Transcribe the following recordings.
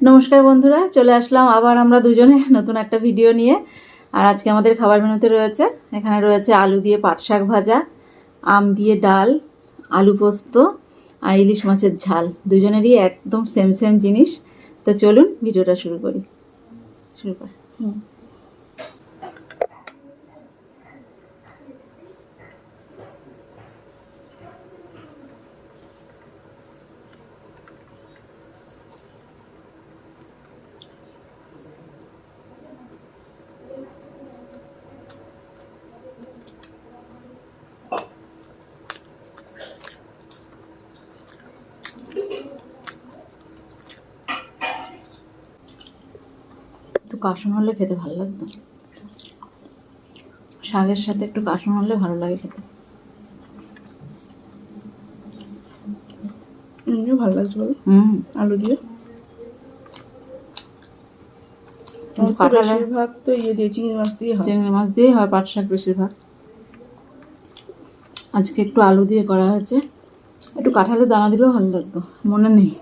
নমস্কার বন্ধুরা, চলে আসলাম আবার আমরা দুজনে নতুন একটা ভিডিও নিয়ে। আর আজকে আমাদের খাবার মেনুতে রয়েছে, এখানে রয়েছে আলু দিয়ে পাট শাক ভাজা, আম দিয়ে ডাল, আলু পোস্ত আর ইলিশ মাছের ঝাল। দুজনেরই একদম সেম সেম জিনিস। তো চলুন ভিডিওটা শুরু করি। শুরু কর। একটু কাসুন হলে খেতে ভালো লাগতো, শাকের সাথে একটু কাসুন হলে ভালো লাগে খেতে। এমনিও ভালো লাগছে বলো, আলু দিয়ে। কিন্তু কাঁঠালের বেশিরভাগ তো ইয়ে দিয়ে চিংড়ি মাছ দিয়ে হয়। চিংড়ি মাছ দিয়েই হয় পাট শাক বেশিরভাগ। আজকে একটু আলু দিয়ে করা হয়েছে। একটু কাঁঠালের দানা দিলেও ভালো লাগতো, মনে নেই।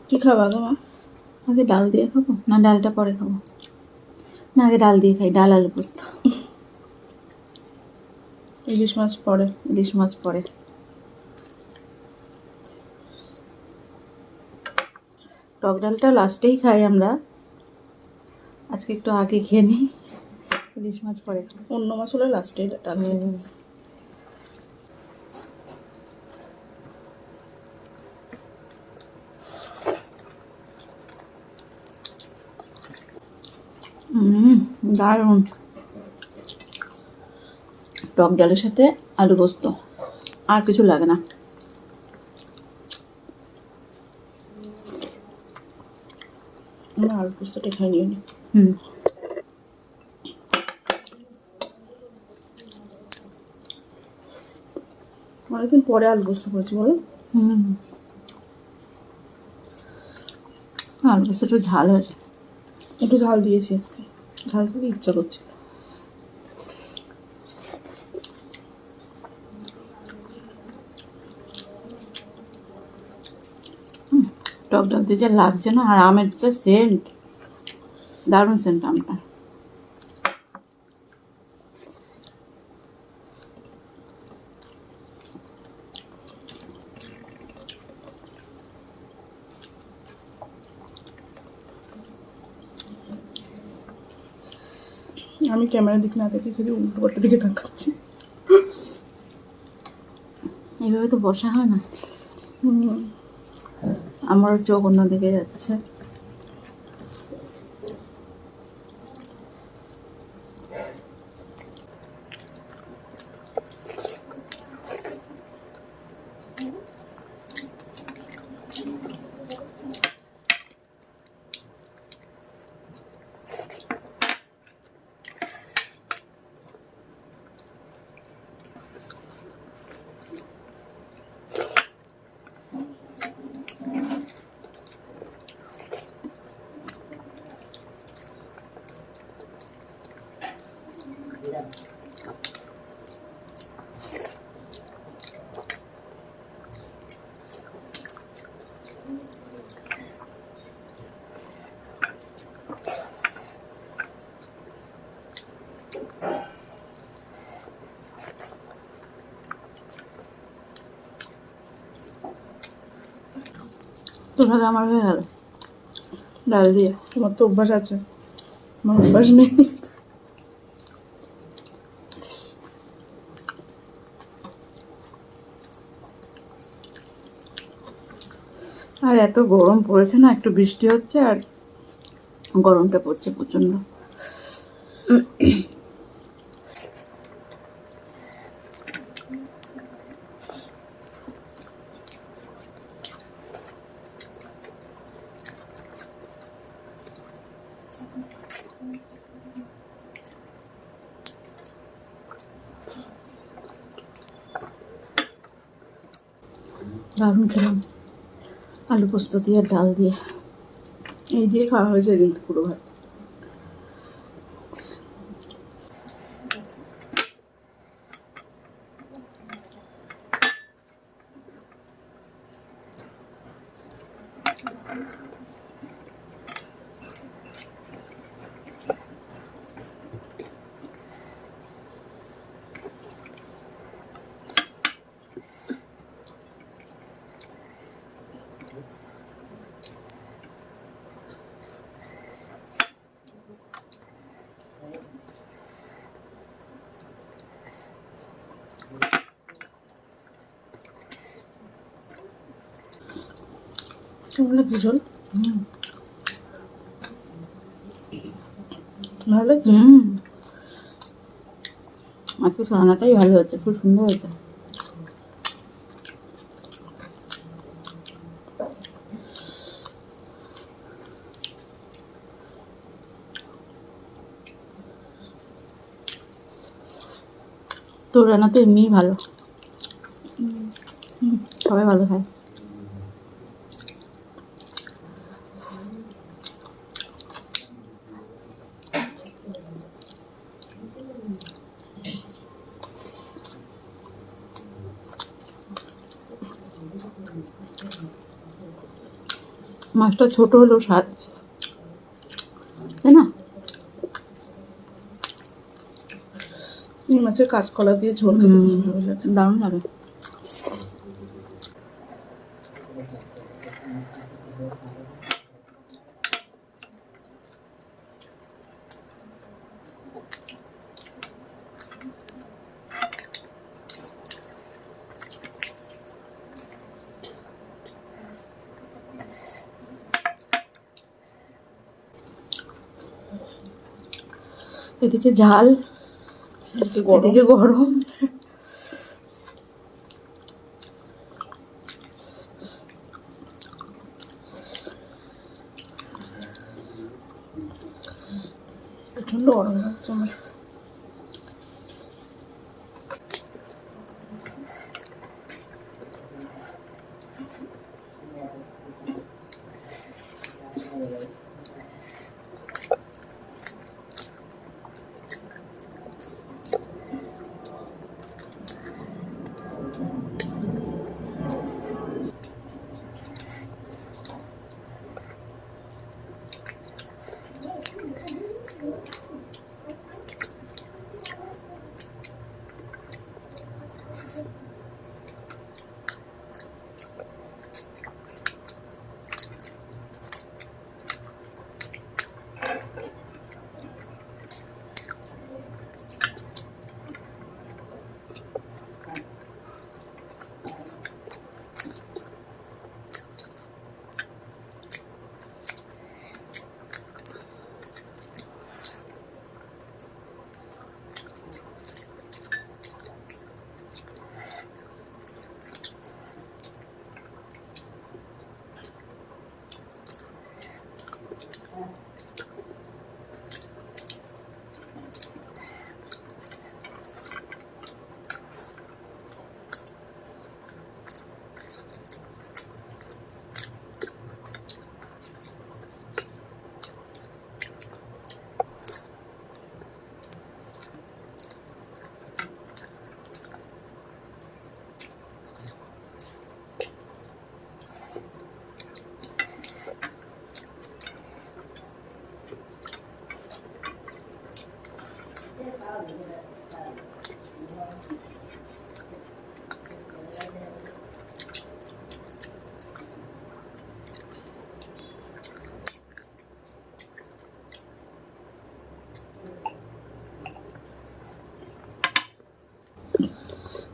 কি খাবা তোমার? আগে ডাল দিয়ে খাবো না ডালটা পরে খাবো? না আগে ডাল দিয়ে খাই, ডাল আলু পোস্ত। ইলিশ মাছ পরে। ইলিশ মাছ পরে। টক ডালটা লাস্টেই খাই আমরা, আজকে একটু আগে খেয়ে নিই। ইলিশ মাছ পরে খাবো। অন্য মাছ হলে লাস্টে ডাল খেতে। দারুণ। টক ডালের সাথে আলু পোস্ত, আর কিছু লাগে না। না, আলু পোস্তটা খাই নিয়ে নি। অনেকদিন পরে আলু পোস্ত করেছি বলো। আলু পোস্ত একটু ঝাল হয়েছে। একটু ঝাল দিয়েছি আজকে, ঝাল খেতে ইচ্ছা করছে। টক ডাল দিয়ে যা লাগছে না, আর আমের যে সেন্ট, দারুণ সেন্ট আমটা। আমি ক্যামেরার দিক না দেখে খালি উল্টো পাল্টা দিকে তাকাচ্ছি। এইভাবে তো বসা হয় না। আমার চোখ অন্যদিকে যাচ্ছে। তো ভাগে আমার হয়ে গেল ডাল দিয়ে। তোমার তো অভ্যাস আছে, আমার অভ্যাস নেই। আর এত গরম পড়েছে না, একটু বৃষ্টি হচ্ছে আর গরমটা পড়ছে প্রচণ্ড। দারুণ খেলাম আলু পোস্ত দিয়ে আর ডাল দিয়ে। এই দিয়ে খাওয়া হয়েছে কিন্তু পুরো ভাত। কেমন লাগছে ঝোল? ভালো লাগছে? আজকে রান্নাটাই ভালো হয়েছে, খুব সুন্দর হয়েছে। তোর রান্না তো এমনিই ভালো, সবাই ভালো খায়। মাছটা ছোট হলেও স্বাদ, তাই না? এই মাছের কাঁচকলা দিয়ে ঝোল খেতে খুব ভালো লাগে। দারুণ লাগে। এদিকে ঝাল, এদিকে গরম। প্রচন্ড গরম লাগছে আমার।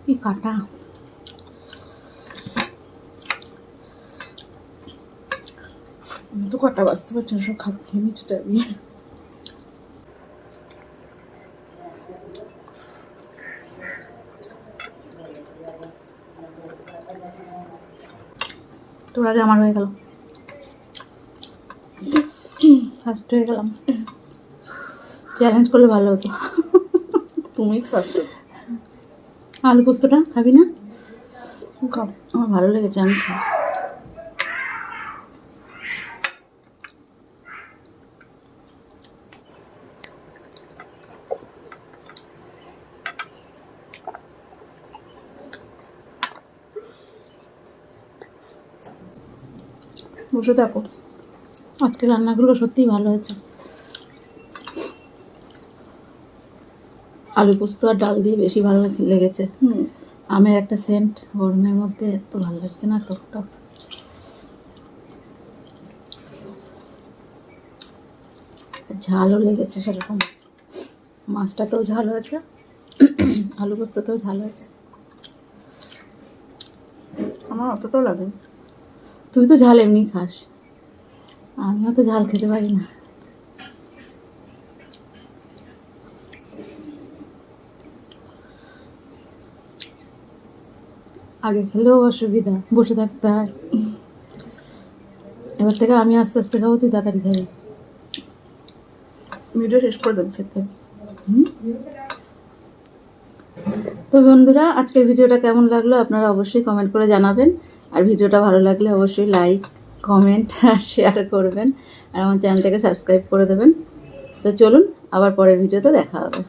কি কাটা! আমি তো কটা বাঁচতে পারছি না, সব খাবার খেয়ে নিচ্ছে যাবি। তোর আগে আমার হয়ে গেল, ফার্স্ট হয়ে গেলাম। চ্যালেঞ্জ করলে ভালো হতো। তুমি ফার্স্ট। আলু পোস্তটা খাবি না? তুমি খাও। আমার ভালো লেগেছে, আমি খাই। বসে থাকো। আজকে রান্নাগুলো সত্যিই ভালো হয়েছে। আলু পোস্ত আর ডাল দিয়ে বেশি ভালো লেগেছে। আমের একটা সেন্ট গরমের মধ্যে এত ভালো লাগছে না, টক টক। ঝালও লেগেছে সেরকম, মাছটাতেও ঝাল হয়েছে, আলু পোস্ততেও ঝাল হয়েছে। আমার অতটাও লাগে। তুই তো ঝাল এমনি খাস, আমিও তো ঝাল খেতে পারি না। আগে খেলেও অসুবিধা, বসে থাকতে হয়। এবার থেকে আমি আস্তে আস্তে খাবো, তুই তাড়াতাড়ি খাবি। ভিডিও শেষ করে দেবো খেতে। তো বন্ধুরা, আজকের ভিডিওটা কেমন লাগলো আপনারা অবশ্যই কমেন্ট করে জানাবেন। আর ভিডিওটা ভালো লাগলে অবশ্যই লাইক, কমেন্ট আর শেয়ার করবেন। আর আমার চ্যানেলটাকে সাবস্ক্রাইব করে দেবেন। তো চলুন, আবার পরের ভিডিওতে দেখা হবে।